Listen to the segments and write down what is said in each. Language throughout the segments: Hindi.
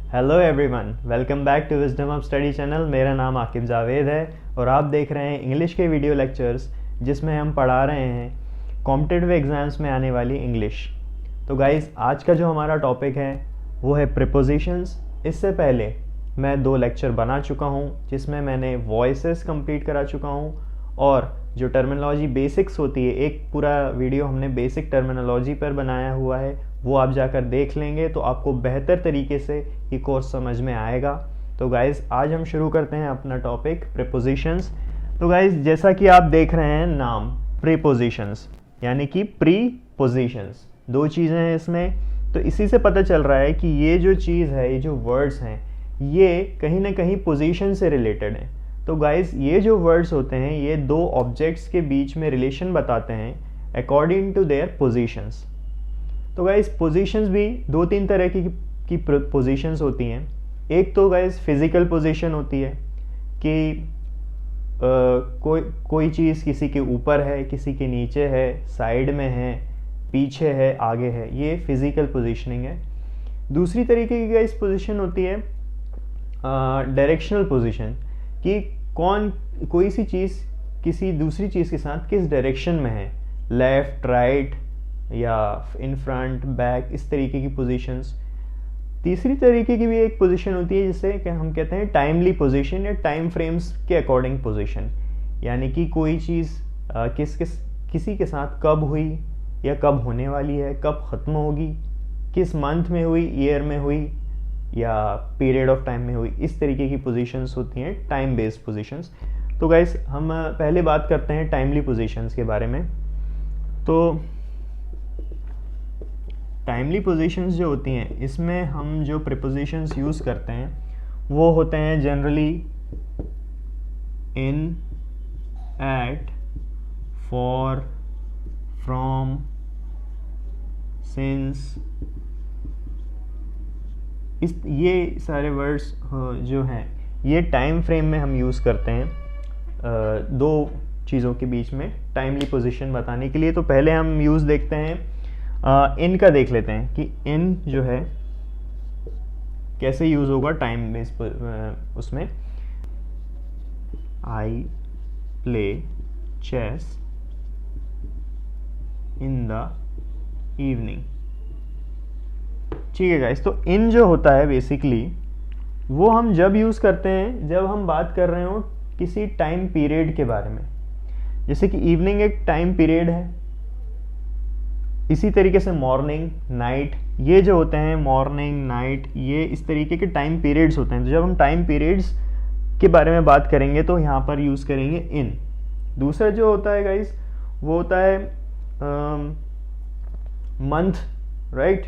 Hello everyone, welcome back to Wisdom of Study channel. मेरा नाम आकिब जावेद है और आप देख रहे हैं इंग्लिश के वीडियो लेक्चर्स जिसमें हम पढ़ा रहे हैं कॉम्पिटिटिव एग्ज़ाम्स में आने वाली इंग्लिश। तो गाइज़, आज का जो हमारा टॉपिक है वो है प्रीपोजिशंस। इससे पहले मैं 2 लेक्चर बना चुका हूँ जिसमें मैंने वॉइसेस कंप्लीट करा चुका हूँ और जो टर्मिनोलॉजी बेसिक्स होती है, एक पूरा वीडियो हमने बेसिक टर्मिनोलॉजी पर बनाया हुआ है, वो आप जाकर देख लेंगे तो आपको बेहतर तरीके से ये कोर्स समझ में आएगा। तो गाइज़, आज हम शुरू करते हैं अपना टॉपिक प्रीपोजिशंस। तो गाइज़, जैसा कि आप देख रहे हैं नाम प्रीपोजिशंस यानी कि प्रीपोजिशंस, 2 चीज़ें हैं इसमें। तो इसी से पता चल रहा है कि ये जो चीज़ है, ये जो वर्ड्स हैं, ये कहीं ना कहीं पोजीशन से रिलेटेड हैं। तो गाइज़, ये जो वर्ड्स होते हैं ये 2 ऑब्जेक्ट्स के बीच में रिलेशन बताते हैं अकॉर्डिंग टू देयर पोजीशंस। तो गाइज़, पोजीशंस भी 2-3 तरह की पोजीशंस होती हैं। एक तो गाइज़ फिज़िकल पोजीशन होती है कि कोई चीज़ किसी के ऊपर है, किसी के नीचे है, साइड में है, पीछे है, आगे है, ये फिज़िकल पोजीशनिंग है। दूसरी तरीके की गाइज़ पोजीशन होती है डायरेक्शनल पोजीशन कि कोई सी चीज़ किसी दूसरी चीज़ के साथ किस डायरेक्शन में है, लेफ़्ट, राइट या इन फ्रंट, बैक, इस तरीके की पोजीशंस। तीसरी तरीके की भी एक पोजीशन होती है जिसे कि हम कहते हैं टाइमली पोजीशन या टाइम फ्रेम्स के अकॉर्डिंग पोजीशन, यानी कि कोई चीज़ किसी के साथ कब हुई या कब होने वाली है, कब ख़त्म होगी, किस मंथ में हुई, ईयर में हुई या पीरियड ऑफ टाइम में हुई, इस तरीके की पोजीशंस होती हैं टाइम बेस्ड पोजीशंस। तो गाइस, हम पहले बात करते हैं टाइमली पोजीशंस के बारे में। तो टाइमली पोजीशंस जो होती हैं, इसमें हम जो प्रीपोजिशंस यूज़ करते हैं वो होते हैं generally in, at, for, from, since. ये सारे वर्ड्स जो हैं ये टाइम फ्रेम में हम यूज़ करते हैं 2 चीज़ों के बीच में टाइमली पोजीशन बताने के लिए। तो पहले हम यूज़ देखते हैं इन का, देख लेते हैं कि इन जो है कैसे यूज़ होगा टाइम बेस उसमें। I play chess in the evening. ठीक है गाइस, तो इन जो होता है बेसिकली वो हम जब यूज़ करते हैं जब हम बात कर रहे हो किसी टाइम पीरियड के बारे में। जैसे कि इवनिंग एक टाइम पीरियड है, इसी तरीके से मॉर्निंग, नाइट, ये जो होते हैं मॉर्निंग, नाइट, ये इस तरीके के टाइम पीरियड्स होते हैं। तो जब हम टाइम पीरियड्स के बारे में बात करेंगे तो यहाँ पर यूज़ करेंगे इन। दूसरा जो होता है गाइस वो होता है मंथ, राइट,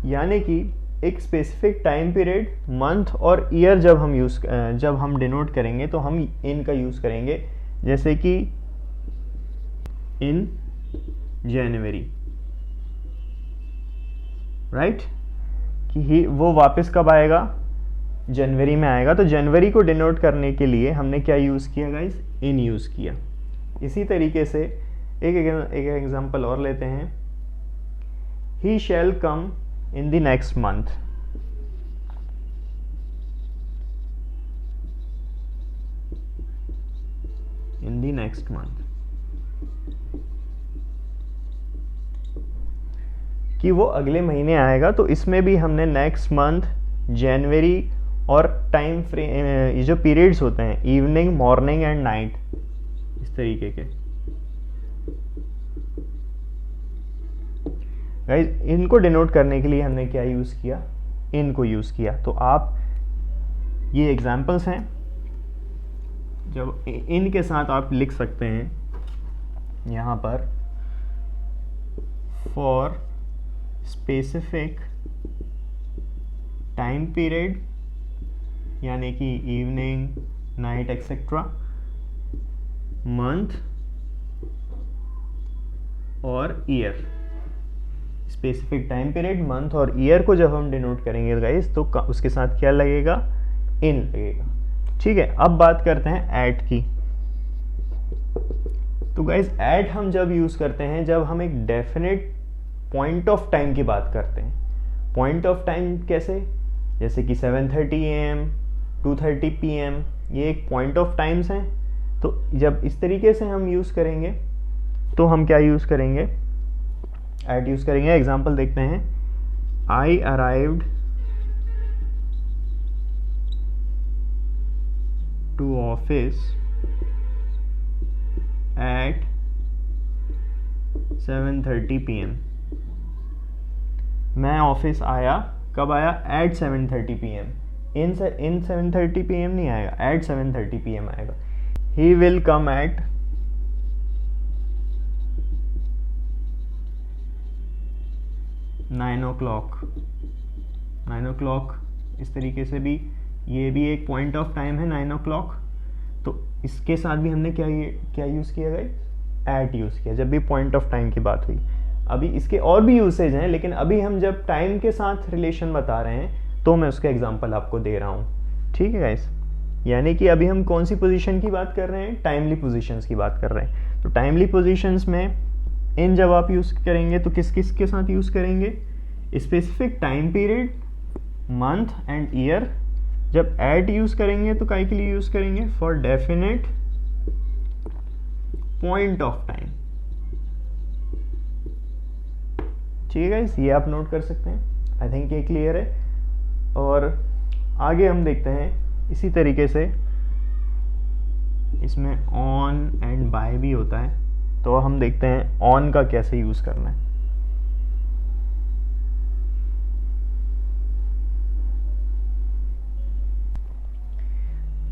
यानी कि एक स्पेसिफिक टाइम पीरियड, मंथ और ईयर जब हम डिनोट करेंगे तो हम इन का यूज़ करेंगे। जैसे कि इन जनवरी, राइट, कि वो वापस कब आएगा, जनवरी में आएगा। तो जनवरी को डिनोट करने के लिए हमने क्या यूज़ किया गाइस, इन यूज़ किया। इसी तरीके से एक एग्जांपल और लेते हैं। ही शैल कम in the next month। in the next month कि वो अगले महीने आएगा। तो इसमें भी हमने नेक्स्ट मंथ, जनवरी और टाइम फ्रेम, ये जो पीरियड्स होते हैं इवनिंग, मॉर्निंग एंड नाइट, इस तरीके के गाइज, इनको डिनोट करने के लिए हमने क्या यूज़ किया, इनको यूज़ किया। तो आप ये एग्जांपल्स हैं, जब इन के साथ आप लिख सकते हैं यहाँ पर फॉर स्पेसिफिक टाइम पीरियड, यानी कि इवनिंग, नाइट एक्सेट्रा, मंथ और year. Specific time period, month और ईयर को जब हम डिनोट करेंगे गाइस तो उसके साथ क्या लगेगा, इन लगेगा। ठीक है, अब बात करते हैं एट की। तो गाइस, एट हम जब यूज़ करते हैं जब हम एक डेफिनेट पॉइंट ऑफ टाइम की बात करते हैं। पॉइंट ऑफ टाइम कैसे, जैसे कि 7:30 AM, 2:30 PM, ये एक पॉइंट ऑफ टाइम्स हैं। तो जब इस तरीके से हम यूज़ करेंगे तो हम क्या यूज़ करेंगे, एट यूज़ करेंगे। एग्जांपल देखते हैं, I arrived to office at 7:30 PM। मैं ऑफिस आया, कब आया, एट 7:30 PM। इन 7:30 PM नहीं आएगा, एट 7:30 PM आएगा। He will come eight 9 o'clock। 9 o'clock इस तरीके से भी, ये भी एक पॉइंट ऑफ टाइम है 9 o'clock। तो इसके साथ भी हमने क्या यूज़ किया गाइस, एट यूज़ किया जब भी पॉइंट ऑफ टाइम की बात हुई। अभी इसके और भी यूसेज हैं, लेकिन अभी हम जब टाइम के साथ रिलेशन बता रहे हैं तो मैं उसका एग्जांपल आपको दे रहा हूँ, ठीक है गाइस। यानी कि अभी हम कौन सी पोजीशन की बात कर रहे हैं, टाइमली पोजीशंस की बात कर रहे हैं। तो टाइमली पोजीशंस में इन जब आप यूज़ करेंगे तो किस किस के साथ यूज़ करेंगे, specific time period, month and year. जब एट यूज़ करेंगे तो काय के लिए यूज़ करेंगे, for definite point of time, ठीक है गाइस, ये आप नोट कर सकते हैं। आई थिंक ये क्लियर है। और आगे हम देखते हैं इसी तरीके से, इसमें ऑन एंड बाय भी होता है, तो हम देखते हैं ऑन का कैसे यूज़ करना है।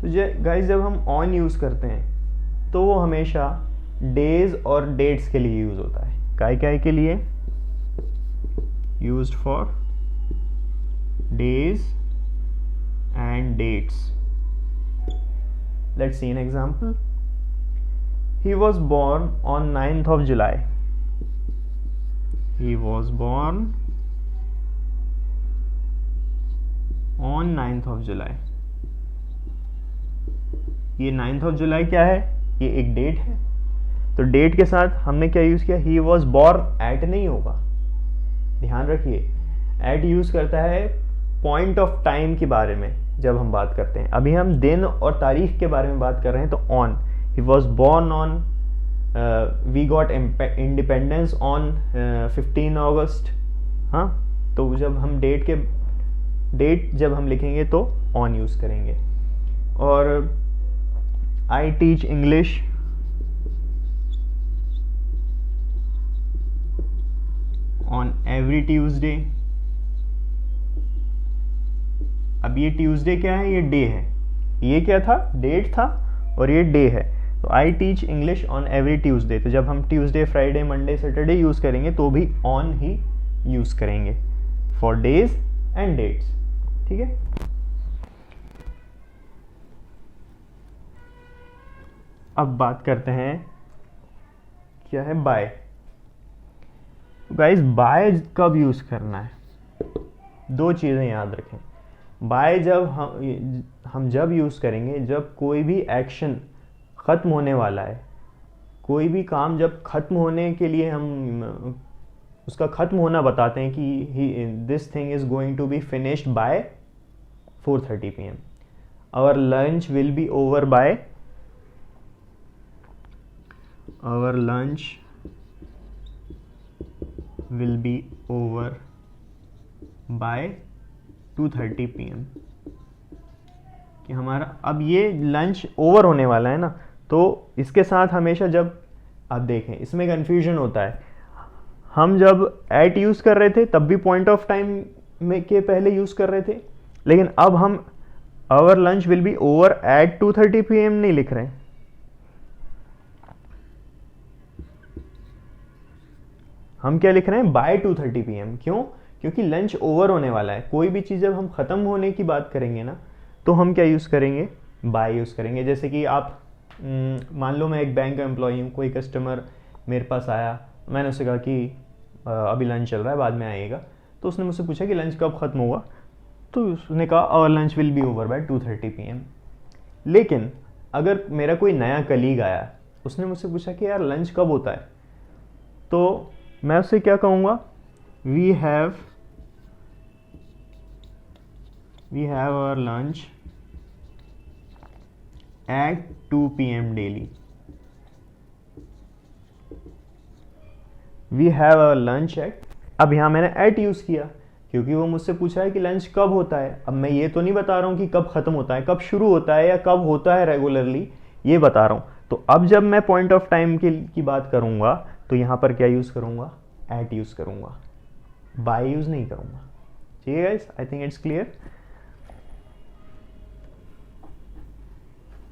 तो गाइस जब हम ऑन यूज़ करते हैं तो वो हमेशा डेज और डेट्स के लिए यूज़ होता है। काय के लिए, used for days and dates. Let's see an example. He was born on 9th of July. He was born on 9th of July. ये 9th of July क्या है, ये एक डेट है। तो डेट के साथ हमने क्या यूज़ किया, he was born at नहीं होगा, ध्यान रखिए। एट यूज़ करता है पॉइंट ऑफ टाइम के बारे में जब हम बात करते हैं। अभी हम दिन और तारीख के बारे में बात कर रहे हैं, तो on, he was born on, we got independence on 15 August. हाँ, तो जब हम डेट जब हम लिखेंगे तो ऑन यूज़ करेंगे। और I teach English on every Tuesday. अब ये ट्यूसडे क्या है, ये डे है। ये क्या था, डेट था, और ये डे है। तो I teach English on every Tuesday. तो जब हम Tuesday, Friday, Monday, Saturday use करेंगे तो भी ऑन ही यूज़ करेंगे फॉर डेज एंड डेट्स, ठीक है। अब बात करते हैं क्या है, बाय। गाइस बाय कब यूज़ करना है, दो चीज़ें याद रखें। बाय जब हम जब यूज़ करेंगे जब कोई भी एक्शन ख़त्म होने वाला है, कोई भी काम जब ख़त्म होने के लिए हम उसका ख़त्म होना बताते हैं कि this thing is going to be finished by 4:30 PM। Our lunch will be over by, our lunch will be over by 2:30 PM। कि हमारा अब ये लंच ओवर होने वाला है ना, तो इसके साथ हमेशा जब आप देखें इसमें कन्फ्यूजन होता है। हम जब एट यूज़ कर रहे थे तब भी पॉइंट ऑफ टाइम में के पहले यूज़ कर रहे थे, लेकिन अब हम our lunch will be over at 2:30 PM नहीं लिख रहे हैं। हम क्या लिख रहे हैं, बाय 2:30 PM। क्यों, क्योंकि लंच ओवर होने वाला है। कोई भी चीज़ जब हम ख़त्म होने की बात करेंगे ना, तो हम क्या यूज़ करेंगे, बाय यूज़ करेंगे। जैसे कि आप मान लो मैं एक बैंक का एम्प्लॉई हूँ, कोई कस्टमर मेरे पास आया, मैंने उससे कहा कि अभी लंच चल रहा है, बाद में आएगा। तो उसने मुझसे पूछा कि लंच कब ख़त्म होगा, तो उसने कहा our lunch will be over by 2:30 PM। लेकिन अगर मेरा कोई नया कलीग आया, उसने मुझसे पूछा कि यार लंच कब होता है, तो मैं उससे क्या कहूँगा, we have we have our lunch at 2 PM daily. We have our lunch at, अब यहाँ मैंने एट यूज़ किया क्योंकि वो मुझसे पूछा है कि लंच कब होता है। अब मैं ये तो नहीं बता रहा हूँ कि कब ख़त्म होता है, कब शुरू होता है या कब होता है रेगुलरली, ये बता रहा हूँ। तो अब जब मैं पॉइंट ऑफ टाइम की बात करूँगा तो यहाँ पर क्या यूज़ करूँगा, एट यूज़ करूँगा, बाय यूज़ नहीं करूँगा। ठीक है guys, I think it's clear.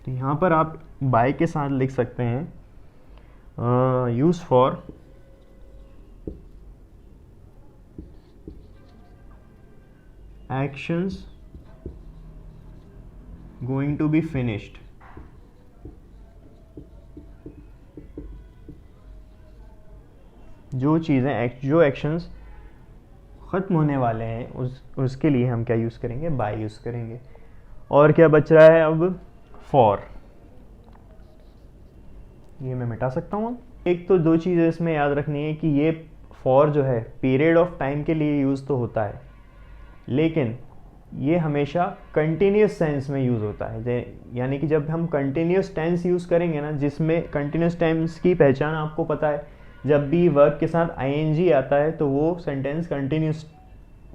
तो यहाँ पर आप बाय के साथ लिख सकते हैं use for actions going to be finished। जो चीज़ें, जो एक्शंस ख़त्म होने वाले हैं उसके लिए हम क्या यूज़ करेंगे, बाय यूज़ करेंगे। और क्या बच रहा है अब, फॉर, ये मैं मिटा सकता हूँ। एक तो दो चीज़ें इसमें याद रखनी है कि ये फॉर जो है पीरियड ऑफ टाइम के लिए यूज़ तो होता है, लेकिन ये हमेशा कंटिन्यूस टेंस में यूज़ होता है। यानी कि जब हम कंटिन्यूस टेंस यूज़ करेंगे ना, जिसमें कंटिन्यूस टेंस की पहचान आपको पता है, जब भी वर्ब के साथ ing आता है तो वो सेंटेंस कंटिन्यूस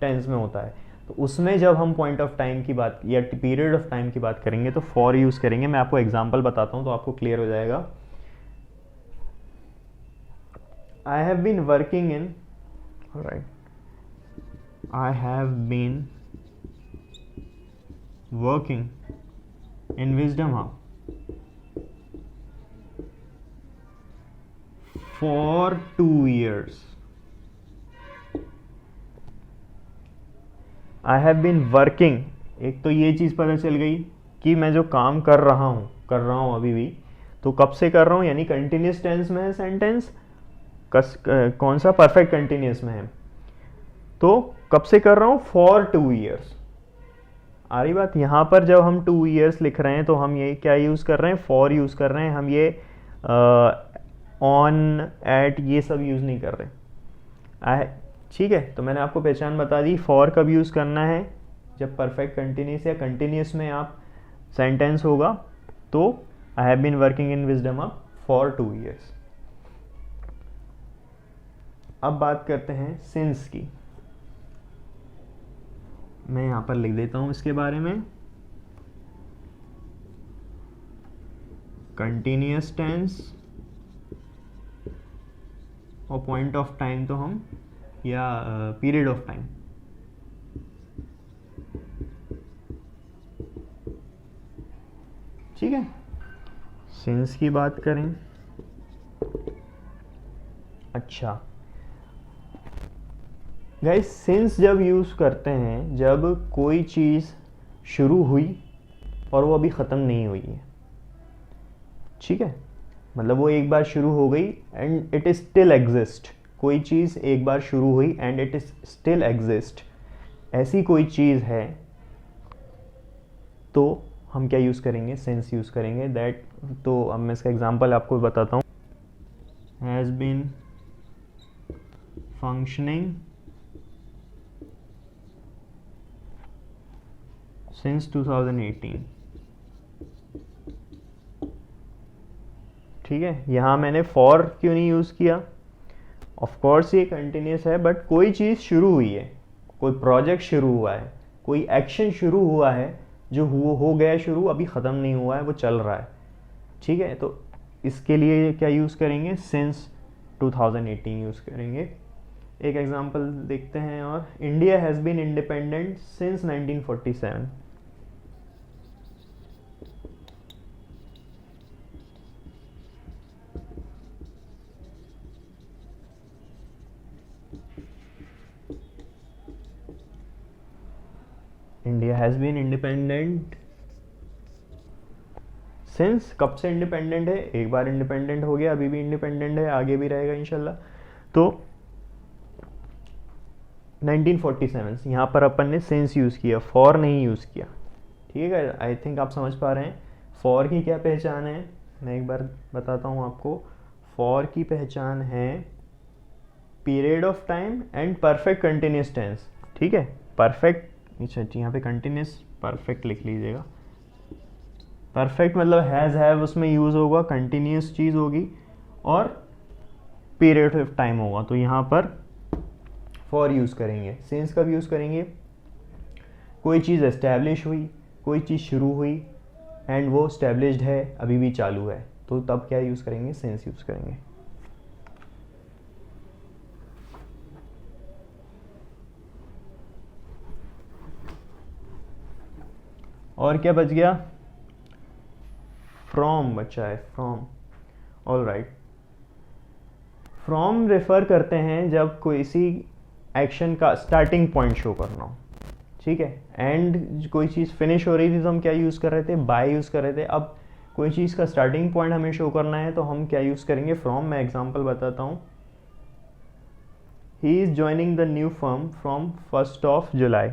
टेंस में होता है। तो उसमें जब हम पॉइंट ऑफ टाइम की बात या पीरियड ऑफ टाइम की बात करेंगे तो फॉर यूज़ करेंगे। मैं आपको एग्जांपल बताता हूँ तो आपको क्लियर हो जाएगा। I have been working in, right, I have been working in Wisdom Hub for 2 years। I have been working, एक तो ये चीज़ पता चल गई कि मैं जो काम कर रहा हूँ अभी भी, तो कब से कर रहा हूँ, यानी कंटिन्यूस टेंस में है सेंटेंस, कौन सा, परफेक्ट कंटिन्यूस में है। तो कब से कर रहा हूँ, फॉर 2 years। आ रही बात। यहाँ पर जब हम 2 years लिख रहे हैं तो हम ये क्या यूज़ कर रहे हैं, फॉर यूज़ कर रहे हैं। हम ये ऑन, एट, ये सब यूज़ नहीं कर रहे। ठीक है, तो मैंने आपको पहचान बता दी। फॉर कब यूज़ करना है, जब परफेक्ट कंटिन्यूस या कंटिन्यूस में आप सेंटेंस होगा। तो I have been working in Wisdom Hub for 2 years। अब बात करते हैं सिंस की। मैं यहाँ पर लिख देता हूँ इसके बारे में, कंटिन्यूस टेंस और पॉइंट ऑफ टाइम तो हम, या पीरियड ऑफ टाइम। ठीक है, सिंस की बात करें। अच्छा गाइस, सिंस जब यूज़ करते हैं जब कोई चीज़ शुरू हुई और वो अभी ख़त्म नहीं हुई है। ठीक है, मतलब वो एक बार शुरू हो गई and it is still exist. कोई चीज़ एक बार शुरू हुई and it is still exist, ऐसी कोई चीज़ है तो हम क्या यूज़ करेंगे, सिंस यूज़ करेंगे। दैट, तो अब मैं इसका एग्जांपल आपको बताता हूँ। Has been functioning since 2018। ठीक है, यहाँ मैंने फॉर क्यों नहीं यूज़ किया, ऑफ कोर्स ये कंटिन्यूस है, बट कोई चीज़ शुरू हुई है, कोई प्रोजेक्ट शुरू हुआ है, कोई एक्शन शुरू हुआ है, जो हो गया शुरू, अभी ख़त्म नहीं हुआ है, वो चल रहा है। ठीक है, तो इसके लिए क्या यूज़ करेंगे, सिंस 2018 यूज़ करेंगे। एक एग्जांपल देखते हैं। और India has been independent since 1947। India has been independent since, कब से इंडिपेंडेंट है, एक बार इंडिपेंडेंट हो गया, अभी भी इंडिपेंडेंट है, आगे भी रहेगा इंशाल्लाह। तो 1947, यहाँ पर अपन ने सिंस यूज़ किया, फॉर नहीं यूज़ किया। ठीक है, आई थिंक आप समझ पा रहे हैं फॉर की क्या पहचान है। मैं एक बार बताता हूँ आपको। फॉर की पहचान है period of time and perfect continuous tense. ठीक है, परफेक्ट अच्छा, यहाँ पे कंटिन्यूस परफेक्ट लिख लीजिएगा। परफेक्ट मतलब हैज़ हैव उसमें यूज़ होगा, कंटिन्यूस चीज़ होगी और पीरियड ऑफ टाइम होगा। तो यहाँ पर फॉर यूज़ करेंगे। सिंस कब यूज़ करेंगे? कोई चीज़ एस्टैब्लिश हुई, कोई चीज़ शुरू हुई एंड वो एस्टैब्लिश्ड है, अभी भी चालू है, तो तब क्या यूज़ करेंगे? सिंस यूज़ करेंगे। और क्या बच गया? फ्रॉम बचा है, from. All right, from refer करते हैं जब कोई सी एक्शन का स्टार्टिंग पॉइंट शो करना हो, ठीक है। एंड कोई चीज़ फिनिश हो रही थी तो हम क्या यूज़ कर रहे थे? बाय यूज़ कर रहे थे। अब कोई चीज़ का स्टार्टिंग पॉइंट हमें शो करना है तो हम क्या यूज़ करेंगे? फ्रॉम। मैं एग्जांपल बताता हूँ। He is joining the new firm from 1 July.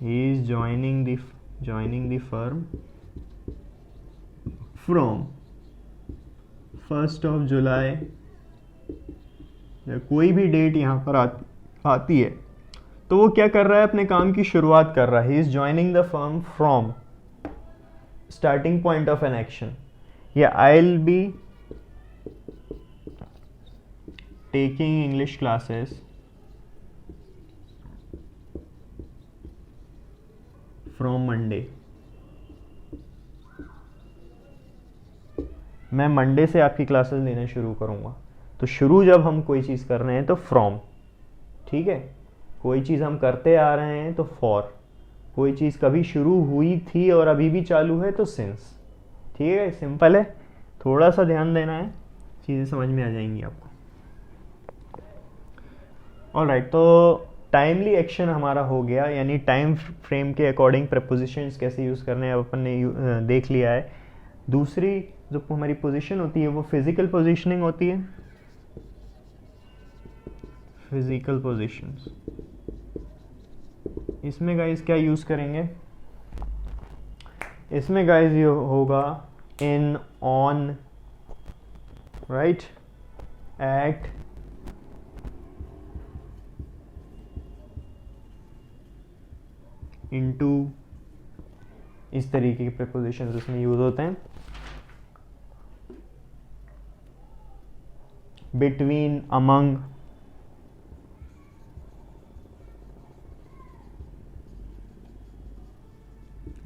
He is joining the firm from 1 जुलाई। कोई भी डेट यहाँ पर आती है तो वो क्या कर रहा है? अपने काम की शुरुआत कर रहा है। He is joining the firm from starting point of an action। या I'll be taking English classes from Monday. मैं मंडे से आपकी क्लासेस लेना शुरू करूँगा। तो शुरू जब हम कोई चीज़ कर रहे हैं तो फ्रॉम, ठीक है। कोई चीज़ हम करते आ रहे हैं तो फॉर। कोई चीज़ कभी शुरू हुई थी और अभी भी चालू है तो सिंस। ठीक है, सिंपल है, थोड़ा सा ध्यान देना है, चीज़ें समझ में आ जाएंगी आपको। ऑलराइट, तो टाइमली एक्शन हमारा हो गया, यानी टाइम फ्रेम के अकॉर्डिंग प्रपोजिशंस कैसे यूज़ करने हैं अब अपन ने देख लिया है। दूसरी जो हमारी पोजीशन होती है वो फिजिकल पोजीशनिंग होती है। फिजिकल पोजीशंस, इसमें गाइस क्या यूज़ करेंगे? इसमें गाइस ये होगा इन, ऑन, राइट, एट, इनटू, इस तरीके के प्रीपोजिशंस इसमें यूज होते हैं। बिटवीन, अमंग,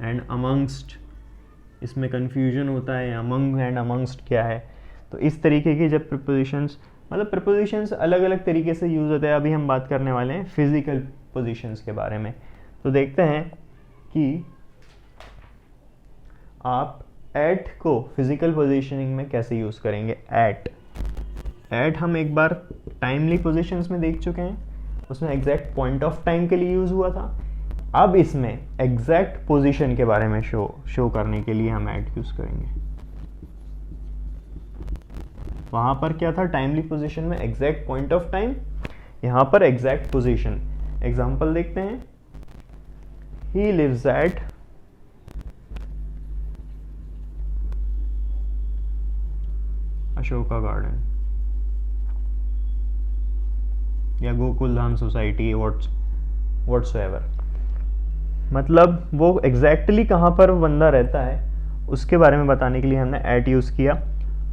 एंड अमंगस्ट, इसमें कंफ्यूजन होता है अमंग एंड अमंगस्ट क्या है। तो इस तरीके की जब प्रीपोजिशंस, मतलब प्रीपोजिशंस अलग अलग तरीके से यूज होते हैं। अभी हम बात करने वाले हैं फिजिकल पोजीशंस के बारे में। तो देखते हैं कि आप एट को फिजिकल पोजीशनिंग में कैसे यूज़ करेंगे। एट हम एक बार टाइमली पोजीशंस में देख चुके हैं, उसमें एग्जैक्ट पॉइंट ऑफ टाइम के लिए यूज़ हुआ था। अब इसमें एग्जैक्ट पोजीशन के बारे में शो करने के लिए हम एट यूज़ करेंगे। वहाँ पर क्या था? टाइमली पोजीशन में एग्जैक्ट पॉइंट ऑफ टाइम, यहाँ पर एग्जैक्ट पोजीशन। एग्जाम्पल देखते हैं। He lives at Ashoka garden या गोकुल धाम सोसाइटी, व्हाट्सएवर। मतलब वो एग्जैक्टली कहाँ पर बंदा रहता है उसके बारे में बताने के लिए हमने एट यूज़ किया।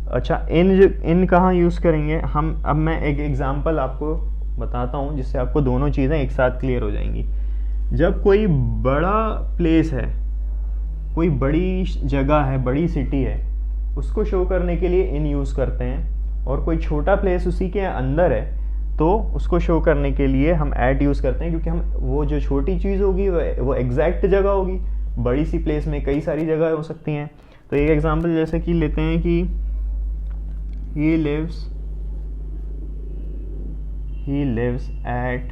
अच्छा, इन कहाँ यूज़ करेंगे हम? अब मैं एक एग्जांपल आपको बताता हूँ जिससे आपको दोनों चीज़ें एक साथ क्लियर हो जाएंगी। जब कोई बड़ा प्लेस है, कोई बड़ी जगह है, बड़ी सिटी है, उसको शो करने के लिए इन यूज़ करते हैं। और कोई छोटा प्लेस उसी के अंदर है तो उसको शो करने के लिए हम एट यूज़ करते हैं, क्योंकि हम वो जो छोटी चीज़ होगी वो एग्जैक्ट जगह होगी। बड़ी सी प्लेस में कई सारी जगह हो सकती हैं। तो एक एग्जांपल जैसे कि लेते हैं कि ही लिव्स एट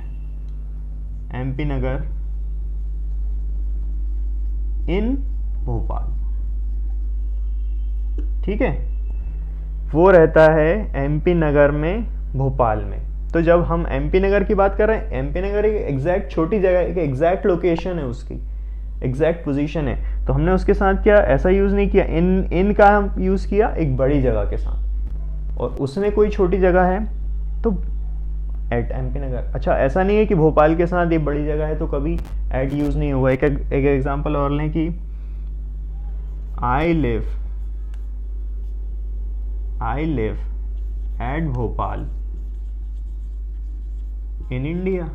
एमपी नगर इन भोपाल। ठीक है, वो रहता है एमपी नगर में, भोपाल में। तो जब हम एमपी नगर की बात कर रहे हैं, एमपी नगर एक एग्जैक्ट छोटी जगह, एक एग्जैक्ट लोकेशन है, उसकी एग्जैक्ट पोजीशन है। तो हमने उसके साथ क्या ऐसा यूज़ नहीं किया, इन का यूज़ किया एक बड़ी जगह के साथ। और उसमें कोई छोटी जगह है तो एट MP नगर। अच्छा, ऐसा नहीं है कि भोपाल के साथ ये बड़ी जगह है तो कभी एट यूज़ नहीं होगा। एक एग्जांपल और लें कि I live at Bhopal in India.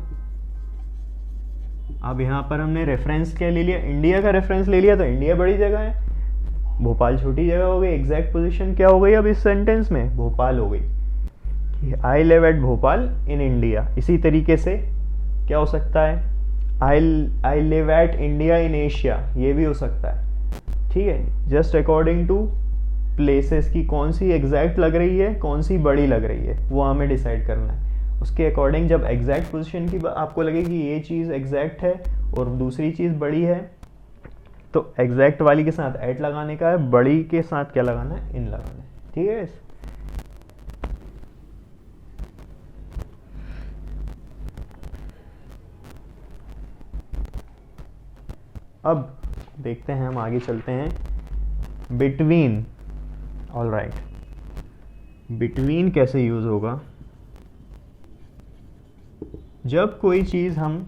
अब यहाँ पर हमने रेफरेंस क्या ले लिया, इंडिया का रेफरेंस ले लिया, तो इंडिया बड़ी जगह है, भोपाल छोटी जगह हो गई। एग्जैक्ट पोजीशन क्या हो गई अब इस सेंटेंस में, भोपाल हो गई। I live at Bhopal in India. इसी तरीके से क्या हो सकता है, I live at India in Asia, ये भी हो सकता है। ठीक है, जस्ट अकॉर्डिंग टू प्लेसेस की कौन सी एग्जैक्ट लग रही है, कौन सी बड़ी लग रही है, वो हमें डिसाइड करना है। उसके अकॉर्डिंग जब एग्जैक्ट पोजीशन की आपको लगे कि ये चीज़ एग्जैक्ट है और दूसरी चीज़ बड़ी है, तो एग्जैक्ट वाली के साथ एट लगाने का है, बड़ी के साथ क्या लगाना है, इन लगाना है। ठीक है, अब देखते हैं, हम आगे चलते हैं। बिटवीन, ऑलराइट, बिटवीन कैसे यूज होगा, जब कोई चीज़ हम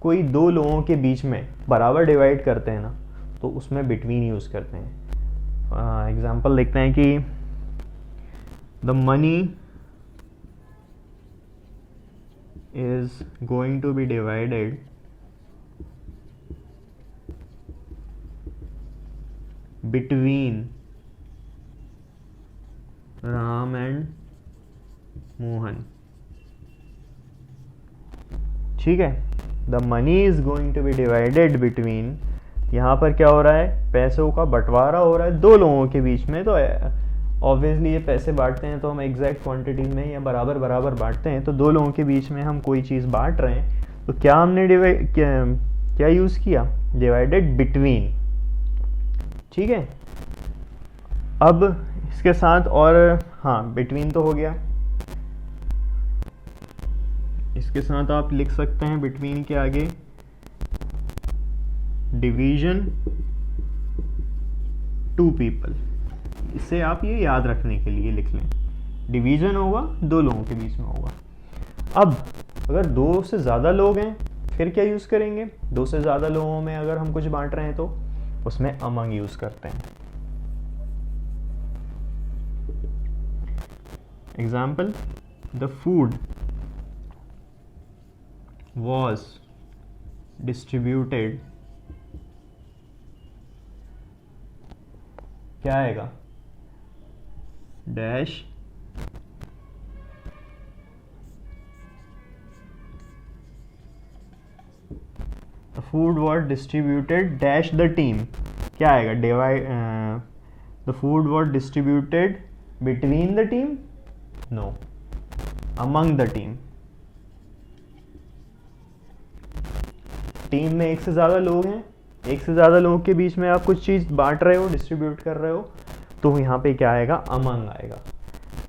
कोई दो लोगों के बीच में बराबर डिवाइड करते हैं ना, तो उसमें बिटवीन यूज़ करते हैं। एग्जांपल देखते हैं कि the money is going to be divided between Ram and Mohan. ठीक है, the money is going to be divided between, यहाँ पर क्या हो रहा है, पैसों का बंटवारा हो रहा है दो लोगों के बीच में। तो ऑब्वियसली ये पैसे बांटते हैं तो हम एग्जैक्ट क्वांटिटी में या बराबर बराबर बांटते हैं, तो दो लोगों के बीच में हम कोई चीज़ बांट रहे हैं, तो क्या हमने क्या यूज़ किया, डिवाइडेड बिटवीन। ठीक है, अब इसके साथ और, हाँ बिटवीन तो हो गया, इसके साथ आप लिख सकते हैं बिटवीन के आगे डिवीजन टू पीपल। इससे आप ये याद रखने के लिए लिख लें, डिवीजन होगा दो लोगों के बीच में होगा। अब अगर दो से ज़्यादा लोग हैं फिर क्या यूज़ करेंगे, दो से ज़्यादा लोगों में अगर हम कुछ बांट रहे हैं तो उसमें अमंग यूज़ करते हैं। Example, the food was distributed, क्या आएगा, dash the food was distributed dash the team, क्या आएगा, divide, the food was distributed between the team, no, among the team। Team में एक से ज़्यादा लोग हैं, एक से ज़्यादा लोगों के बीच में आप कुछ चीज़ बांट रहे हो, डिस्ट्रीब्यूट कर रहे हो, तो यहाँ पे क्या आएगा, अमंग आएगा।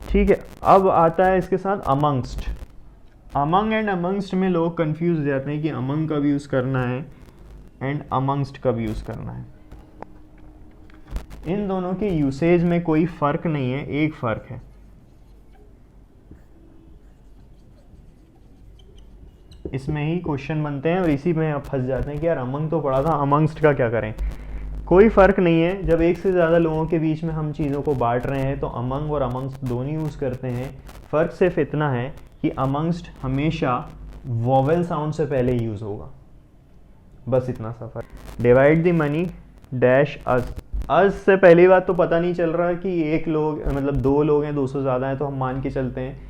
ठीक है, अब आता है इसके साथ अमंगस्ट। अमंग एंड अमंगस्ट में लोग कंफ्यूज हो जाते हैं कि अमंग कब यूज़ करना है एंड अमंगस्ट कब यूज़ करना है। इन दोनों के यूसेज में कोई फ़र्क नहीं है, एक फ़र्क है, इसमें ही क्वेश्चन बनते हैं और इसी में आप फंस जाते हैं कि यार अमंग तो पढ़ा था, अमंगस्ट का क्या करें। कोई फ़र्क नहीं है, जब एक से ज़्यादा लोगों के बीच में हम चीज़ों को बांट रहे हैं तो अमंग और अमंगस्ट दोनों यूज़ करते हैं। फ़र्क सिर्फ इतना है कि अमंगस्ट हमेशा वोवेल साउंड से पहले यूज़ होगा, बस इतना सा फ़र्क। डिवाइड द मनी डैश अस, अस से पहली बात तो पता नहीं चल रहा कि एक लोग मतलब दो लोग हैं, दो से ज़्यादा हैं, तो हम मान के चलते हैं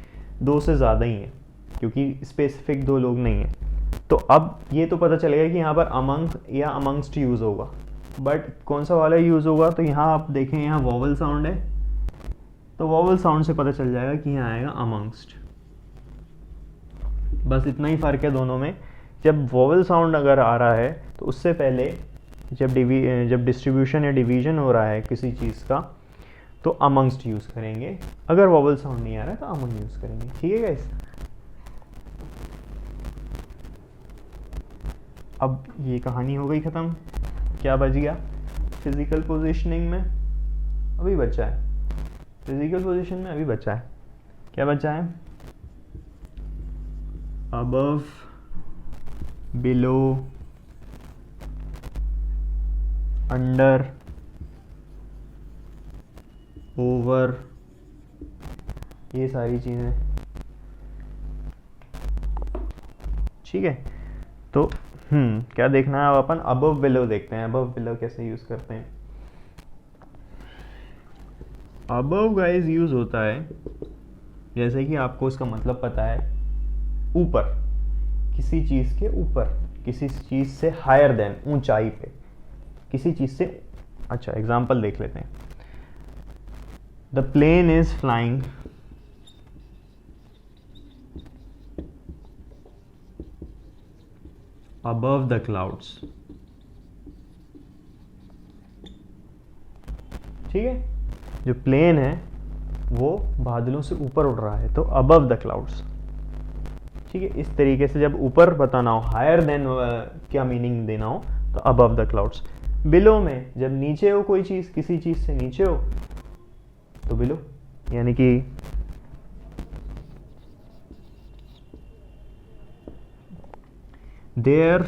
दो से ज़्यादा ही हैं क्योंकि स्पेसिफिक दो लोग नहीं हैं। तो अब ये तो पता चलेगा कि यहाँ पर अमंग या अमंगस्ट यूज़ होगा, बट कौन सा वाला यूज़ होगा, तो यहाँ आप देखें यहाँ वोवेल साउंड है, तो वोवेल साउंड से पता चल जाएगा कि यहाँ आएगा अमंगस्ट। बस इतना ही फ़र्क है दोनों में। जब वोवेल साउंड अगर आ रहा है तो उससे पहले जब डिस्ट्रीब्यूशन या डिवीज़न हो रहा है किसी चीज़ का तो अमंगस्ट यूज़ करेंगे, अगर वोवेल साउंड नहीं आ रहा है तो अमंग यूज़ करेंगे। ठीक है गाइस, अब ये कहानी हो गई ख़त्म। क्या बच गया, फिज़िकल पोजीशनिंग में अभी बचा है, फिज़िकल पोजीशन में अभी बचा है, क्या बचा है, above, below, under, over, ये सारी चीज़ें। ठीक है, तो क्या देखना है? अब अपन above below देखते हैं। above below कैसे यूज़ करते हैं? above गाइस यूज़ होता है, जैसे कि आपको इसका मतलब पता है, ऊपर, किसी चीज़ के ऊपर, किसी चीज़ से हायर देन, ऊंचाई पे, किसी चीज़ से। अच्छा, एग्जांपल देख लेते हैं। The plane is flying above the clouds। ठीक है, जो प्लेन है वो बादलों से ऊपर उड़ रहा है, तो above the clouds। ठीक है, इस तरीके से जब ऊपर बताना हो, हायर देन क्या मीनिंग देना हो, तो above the clouds। बिलो में जब नीचे हो कोई चीज़, किसी चीज़ से नीचे हो, तो बिलो, यानी कि their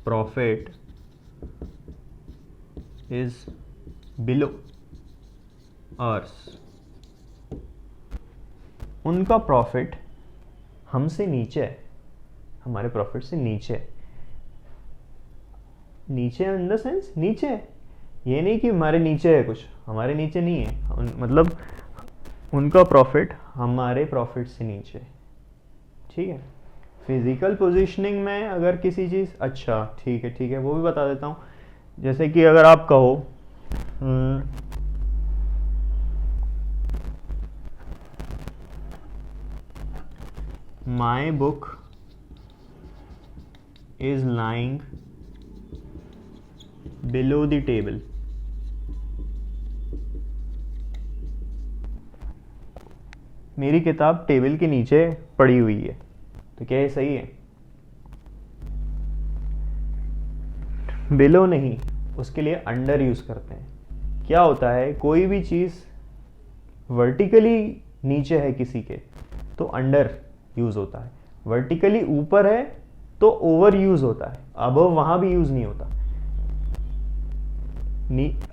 profit is below ours। उनका प्रॉफिट हमसे नीचे है, हमारे प्रॉफिट से नीचे है। नीचे इन द सेंस नीचे है, ये नहीं कि हमारे नीचे है कुछ, हमारे नीचे नहीं है, मतलब उनका प्रॉफिट हमारे प्रॉफिट से नीचे है। ठीक है, फिजिकल पोजीशनिंग में अगर किसी चीज़, अच्छा ठीक है, वो भी बता देता हूँ। जैसे कि अगर आप कहो my book is lying below the table. मेरी किताब टेबल के नीचे पड़ी हुई है, तो क्या ये सही है? बिलो नहीं, उसके लिए अंडर यूज करते हैं। क्या होता है, कोई भी चीज़ वर्टिकली नीचे है किसी के, तो अंडर यूज होता है। वर्टिकली ऊपर है तो ओवर यूज होता है, अबव वहां भी यूज नहीं होता।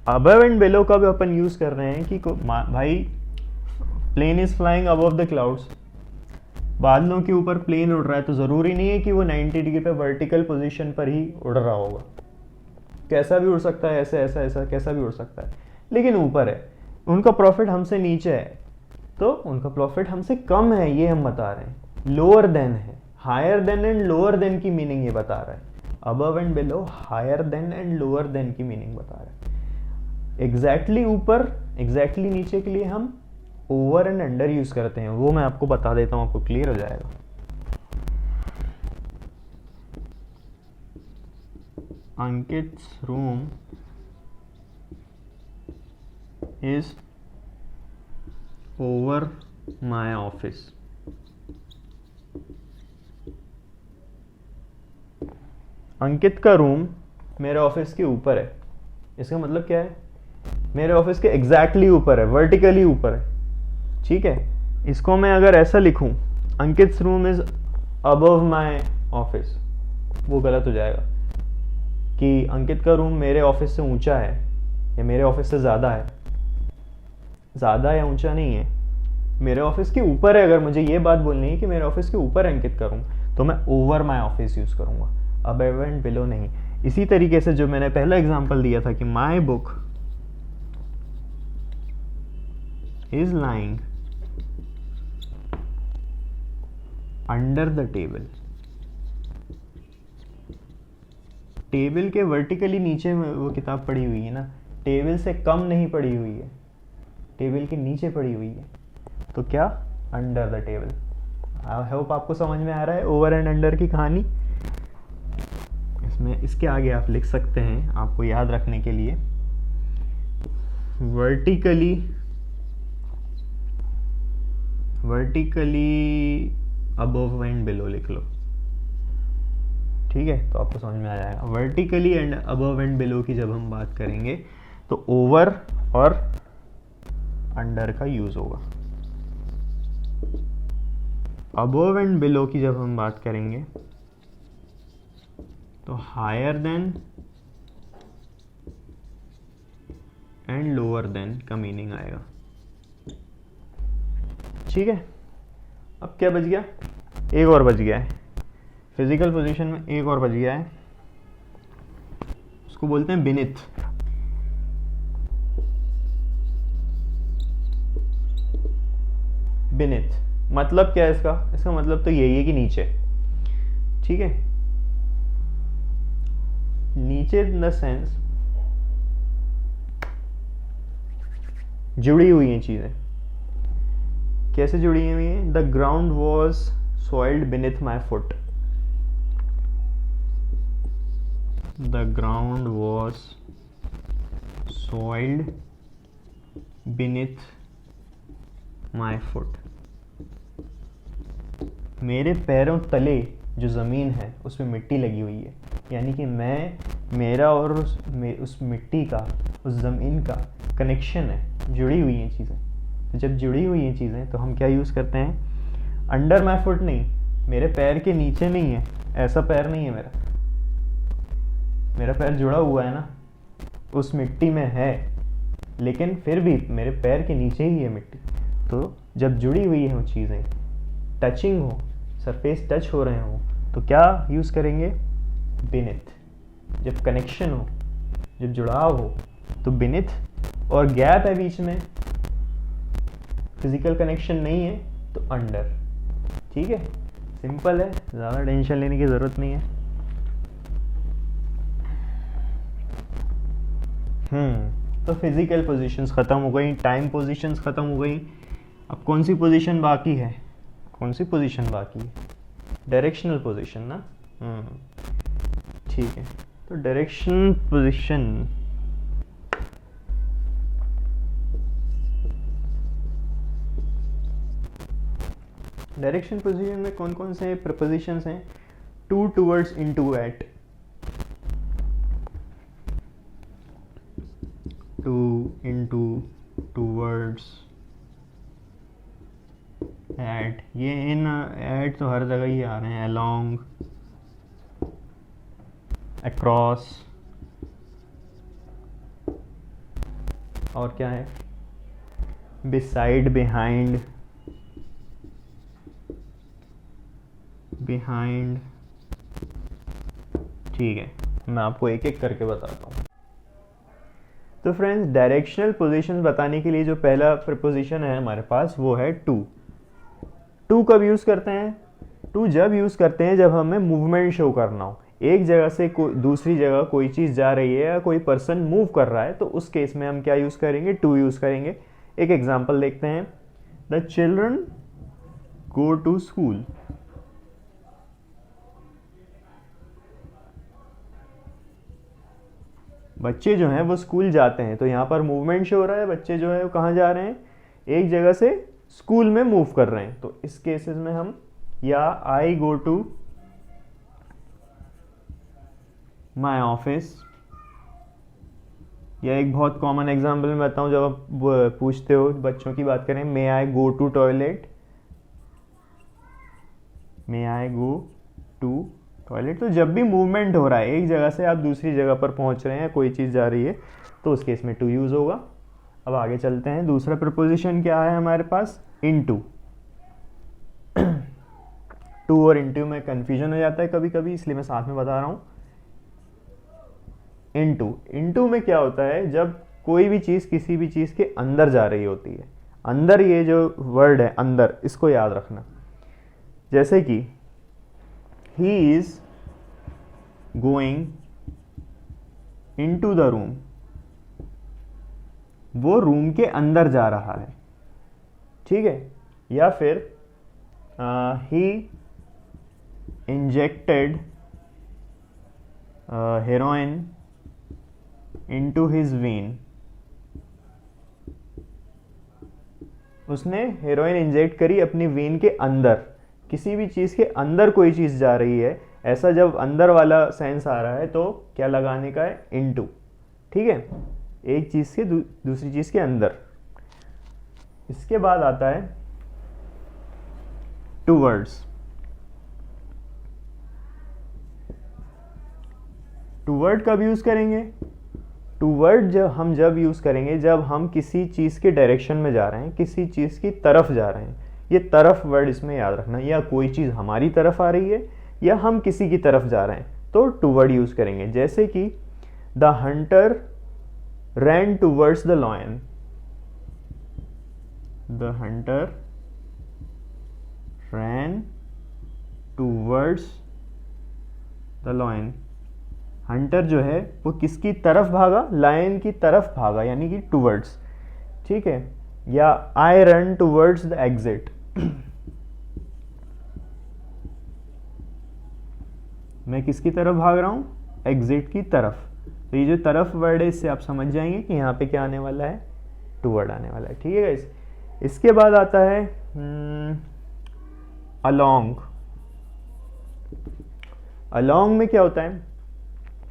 अबव एंड बिलो का भी अपन यूज कर रहे हैं कि भाई plane is flying above the clouds, बादलों के ऊपर प्लेन उड़ रहा है, तो ज़रूरी नहीं है कि वो 90 डिग्री पे वर्टिकल पोजीशन पर ही उड़ रहा होगा, कैसा भी उड़ सकता है, ऐसे ऐसा ऐसा कैसा भी उड़ सकता है, लेकिन ऊपर है। उनका प्रॉफिट हमसे नीचे है, तो उनका प्रॉफिट हमसे कम है, ये हम बता रहे हैं। लोअर देन है, higher than and lower than की मीनिंग ये बता रहा है। Above and below, higher than and lower than की मीनिंग बता रहा है। एग्जैक्टली ऊपर, एग्जैक्टली नीचे के लिए हम ओवर एंड अंडर यूज करते हैं, वो मैं आपको बता देता हूं, आपको क्लियर हो जाएगा। Ankit's room is over my office. Ankit का रूम मेरे ऑफिस के ऊपर है, इसका मतलब क्या है? मेरे ऑफिस के एग्जैक्टली ऊपर है, वर्टिकली ऊपर है। ठीक है, इसको मैं अगर ऐसा लिखूं, Ankit's room is above my office, वो गलत हो जाएगा कि अंकित का रूम मेरे ऑफिस से ऊंचा है या मेरे ऑफिस से ज़्यादा है। ज़्यादा या ऊंचा नहीं है, मेरे ऑफिस के ऊपर है। अगर मुझे ये बात बोलनी है कि मेरे ऑफिस के ऊपर अंकित का रूम, तो मैं ओवर माय ऑफिस यूज़ करूँगा, अबव एंड बिलो नहीं। इसी तरीके से जो मैंने पहला एग्जाम्पल दिया था कि my book is lying under the table, table के वर्टिकली नीचे में वो किताब पड़ी हुई है ना, टेबल से कम नहीं पड़ी हुई है, टेबल के नीचे पड़ी हुई है, तो क्या? Under the table. I hope आपको समझ में आ रहा है ओवर एंड अंडर की कहानी। इसमें इसके आगे आप लिख सकते हैं, आपको याद रखने के लिए, वर्टिकली अबव एंड बिलो लिख लो। ठीक है, तो आपको समझ में आ जाएगा। Vertically and above and below की जब हम बात करेंगे तो ओवर और अंडर का यूज होगा। अबोव एंड बिलो की जब हम बात करेंगे तो higher than and lower than का मीनिंग आएगा। ठीक है, अब क्या बच गया, एक और बच गया है, फिजिकल पोजीशन में एक और बच गया है, उसको बोलते हैं बिनिथ। बिनिथ मतलब क्या है इसका, इसका मतलब तो यही है कि नीचे। ठीक है, नीचे इन द सेंस जुड़ी हुई हैं चीजें। कैसे जुड़ी हुई हैं? The ground was soiled beneath my foot. The ground was soiled beneath my foot. मेरे पैरों तले जो ज़मीन है उसमें मिट्टी लगी हुई है, यानी कि मेरा और उस मिट्टी का, उस ज़मीन का कनेक्शन है, जुड़ी हुई हैं चीज़ें। तो जब जुड़ी हुई हैं चीज़ें तो हम क्या यूज़ करते हैं? अंडर माई फुट नहीं, मेरे पैर के नीचे नहीं है, ऐसा पैर नहीं है मेरा पैर जुड़ा हुआ है ना, उस मिट्टी में है, लेकिन फिर भी मेरे पैर के नीचे ही है मिट्टी। तो जब जुड़ी हुई है वो चीज़ें, टचिंग हो, सरफेस टच हो रहे हो, तो क्या यूज़ करेंगे? बिनिथ। जब कनेक्शन हो, जब जुड़ाव हो तो बिनिथ, और गैप है बीच में, फिजिकल कनेक्शन नहीं है तो अंडर। ठीक है, सिंपल है, ज़्यादा टेंशन लेने की ज़रूरत नहीं है। तो फिजिकल पोजीशंस ख़त्म हो गई, टाइम पोजीशंस ख़त्म हो गई। अब कौन सी पोजीशन बाकी है? कौन सी पोजीशन बाकी है? डायरेक्शनल पोजीशन ना। ठीक है, तो डायरेक्शन पोजीशन, डायरेक्शन पोजीशन में कौन कौन से प्रपोजिशंस हैं? To, towards, into, at. To, into, towards, at. ये इन एट तो हर जगह ही आ रहे हैं, अलोंग, अक्रॉस, और क्या है? Beside, behind, behind. ठीक है, मैं आपको एक एक करके बताता हूँ। तो फ्रेंड्स, डायरेक्शनल पोजीशन बताने के लिए जो पहला प्रपोजिशन है हमारे पास वो है टू। टू कब यूज़ करते हैं? टू जब यूज़ करते हैं जब हमें मूवमेंट शो करना हो, एक जगह से दूसरी जगह कोई चीज़ जा रही है या कोई पर्सन मूव कर रहा है, तो उस केस में हम क्या यूज़ करेंगे? टू यूज़ करेंगे। एक एग्जांपल देखते हैं। The children go to school. बच्चे जो हैं वो स्कूल जाते हैं, तो यहाँ पर मूवमेंट शो हो रहा है, बच्चे जो है वो कहाँ जा रहे हैं? एक जगह से स्कूल में मूव कर रहे हैं। तो इस केसेस में हम, या आई गो टू माई ऑफिस, या एक बहुत कॉमन एग्जांपल मैं बताऊं, जब आप पूछते हो, बच्चों की बात करें, may I go to toilet, may I go to toilet. तो जब भी मूवमेंट हो रहा है, एक जगह से आप दूसरी जगह पर पहुंच रहे हैं, कोई चीज़ जा रही है, तो उस केस में टू यूज़ होगा। अब आगे चलते हैं। दूसरा प्रपोजिशन क्या है हमारे पास? इनटू। टू और इनटू में कंफ्यूजन हो जाता है कभी कभी, इसलिए मैं साथ में बता रहा हूँ। इनटू, इनटू में क्या होता है? जब कोई भी चीज़ किसी भी चीज़ के अंदर जा रही होती है। अंदर, ये जो वर्ड है अंदर, इसको याद रखना। जैसे कि he is going into the room, वो रूम के अंदर जा रहा है। ठीक है, या फिर he injected heroin into his vein, उसने हेरोइन इंजेक्ट करी अपनी वेन के अंदर। किसी भी चीज़ के अंदर कोई चीज़ जा रही है, ऐसा जब अंदर वाला सेंस आ रहा है तो क्या लगाने का है? इनटू। ठीक है, एक चीज़ से दूसरी चीज़ के अंदर। इसके बाद आता है टूवर्ड्स। टूवर्ड कब यूज करेंगे? टूवर्ड जब यूज करेंगे जब हम किसी चीज के डायरेक्शन में जा रहे हैं, किसी चीज की तरफ जा रहे हैं। ये तरफ वर्ड इसमें याद रखना, या कोई चीज हमारी तरफ आ रही है या हम किसी की तरफ जा रहे हैं तो टूवर्ड यूज करेंगे। जैसे कि the Hunter rain towards the lion. The Hunter rain towards the lion. Hunter जो है वो किसकी तरफ भागा? लायन की तरफ भागा, यानी कि टूवर्ड्स। ठीक है। या I run towards the exit. मैं किसकी तरफ भाग रहा हूं? एग्जिट की तरफ। तो ये जो तरफ वर्ड है इससे आप समझ जाएंगे कि यहाँ पे क्या आने वाला है? टूवर्ड आने वाला है। ठीक है गाइस। इसके बाद आता है अलोंग। अलोंग में क्या होता है?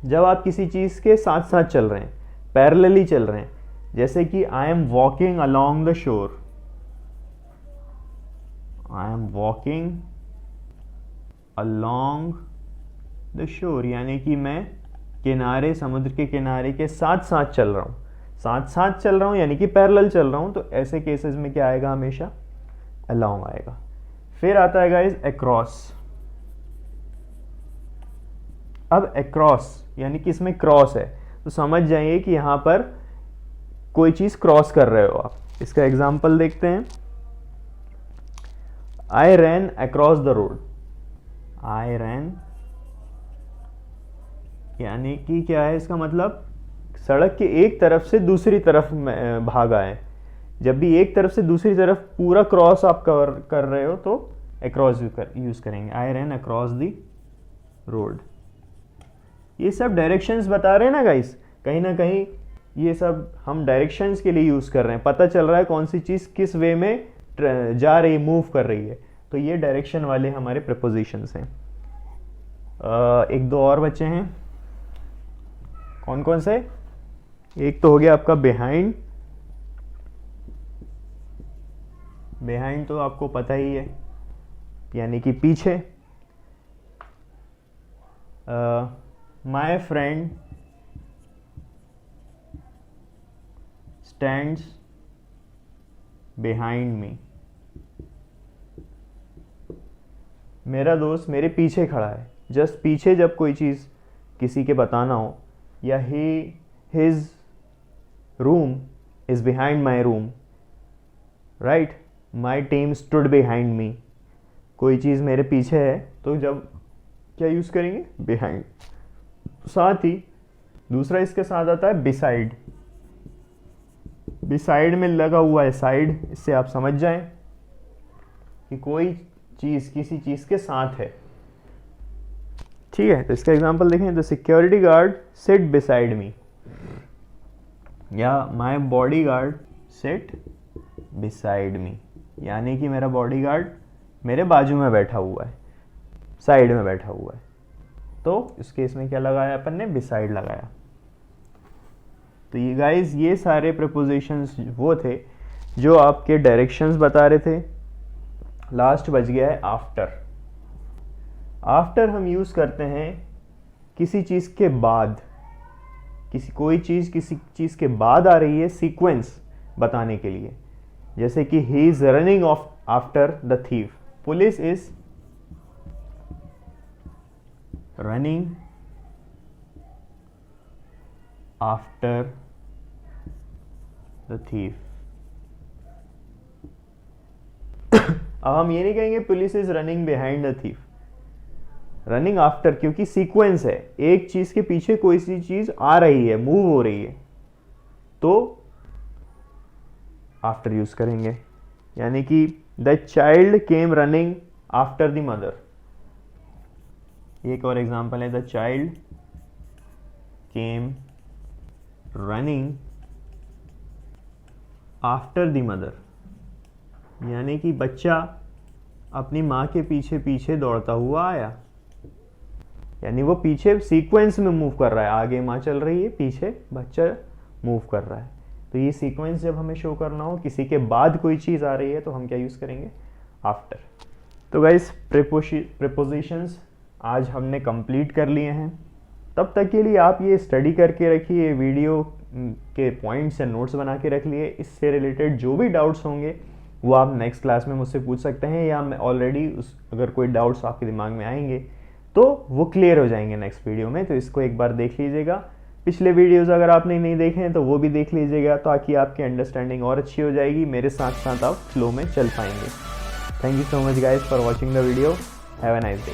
जब आप किसी चीज के साथ साथ चल रहे हैं, पैरेलली चल रहे हैं, जैसे कि I am walking along the shore. I am walking along the shore, यानी कि मैं किनारे, समुद्र के किनारे के साथ साथ चल रहा हूं। साथ साथ चल रहा हूं यानी कि पैरेलल चल रहा हूं, तो ऐसे केसेस में क्या आएगा? हमेशा अलोंग आएगा। फिर आता है गाइस अक्रॉस। अब अक्रॉस यानी कि इसमें क्रॉस है, तो समझ जाइए कि यहां पर कोई चीज क्रॉस कर रहे हो आप। इसका एग्जांपल देखते हैं। आई रैन अक्रॉस द रोड। आई रैन यानी कि क्या है इसका मतलब? सड़क के एक तरफ से दूसरी तरफ भागा है। जब भी एक तरफ से दूसरी तरफ पूरा क्रॉस आप कर रहे हो तो अक्रॉस यूज करेंगे। आई रैन अक्रॉस द रोड। ये सब डायरेक्शंस बता रहे हैं ना गाइस, कहीं ना कहीं ये सब हम डायरेक्शंस के लिए यूज कर रहे हैं। पता चल रहा है कौन सी चीज किस वे में जा रही, मूव कर रही है, तो ये डायरेक्शन वाले हमारे प्रीपोजिशंस हैं। एक दो और बचे हैं। कौन कौन से? एक तो हो गया आपका बिहाइंड। बिहाइंड तो आपको पता ही है, यानी कि पीछे। My friend stands behind me. मेरा दोस्त मेरे पीछे खड़ा है। जस्ट पीछे जब कोई चीज किसी के बताना हो, या his room is behind my room, right, my team stood behind me. कोई चीज मेरे पीछे है तो जब क्या यूज करेंगे? बिहाइंड। साथ ही दूसरा इसके साथ आता है बिसाइड। बिसाइड में लगा हुआ है साइड, इससे आप समझ जाएं कि कोई चीज किसी चीज के साथ है। ठीक है, तो इसका एग्जांपल देखें। The security guard sit beside me, या my bodyguard sit beside me, यानी कि मेरा बॉडी गार्ड मेरे बाजू में बैठा हुआ है, साइड में बैठा हुआ है। तो इस केस में क्या लगाया अपन ने? बिसाइड लगाया। तो ये गाइस, ये सारे प्रीपोजिशंस वो थे जो आपके डायरेक्शंस बता रहे थे। लास्ट बच गया है आफ्टर। आफ्टर हम यूज करते हैं किसी चीज के बाद, कोई चीज किसी चीज के बाद आ रही है, सीक्वेंस बताने के लिए। जैसे कि he is running of after the thief. Police is running after the thief. अब हम ये नहीं कहेंगे police is running behind the thief, running after, क्योंकि सीक्वेंस है, एक चीज के पीछे कोई सी चीज आ रही है, मूव हो रही है, तो आफ्टर यूज करेंगे। यानी कि the child came running after the mother. एक और एग्जांपल है, the child came running after the mother, यानी कि बच्चा अपनी माँ के पीछे पीछे दौड़ता हुआ आया। यानी वो पीछे सीक्वेंस में मूव कर रहा है, आगे माँ चल रही है, पीछे बच्चा मूव कर रहा है। तो ये सीक्वेंस जब हमें शो करना हो, किसी के बाद कोई चीज़ आ रही है, तो हम क्या यूज़ करेंगे? आफ्टर। तो गाइस प्रीपोजिशंस आज हमने कंप्लीट कर लिए हैं। तब तक के लिए आप ये स्टडी करके रखिए, वीडियो के पॉइंट्स या नोट्स बना के रख लिए। इससे रिलेटेड जो भी डाउट्स होंगे वो आप नेक्स्ट क्लास में मुझसे पूछ सकते हैं, या मैं ऑलरेडी अगर कोई डाउट्स आपके दिमाग में आएंगे तो वो क्लियर हो जाएंगे नेक्स्ट वीडियो में। तो इसको एक बार देख लीजिएगा। पिछले वीडियोज़ अगर आपने नहीं देखे हैं तो वो भी देख लीजिएगा, ताकि आपकी अंडरस्टैंडिंग और अच्छी हो जाएगी, मेरे साथ साथ आप फ्लो में चल पाएंगे। Thank you so much guys for watching the video. Have a nice day.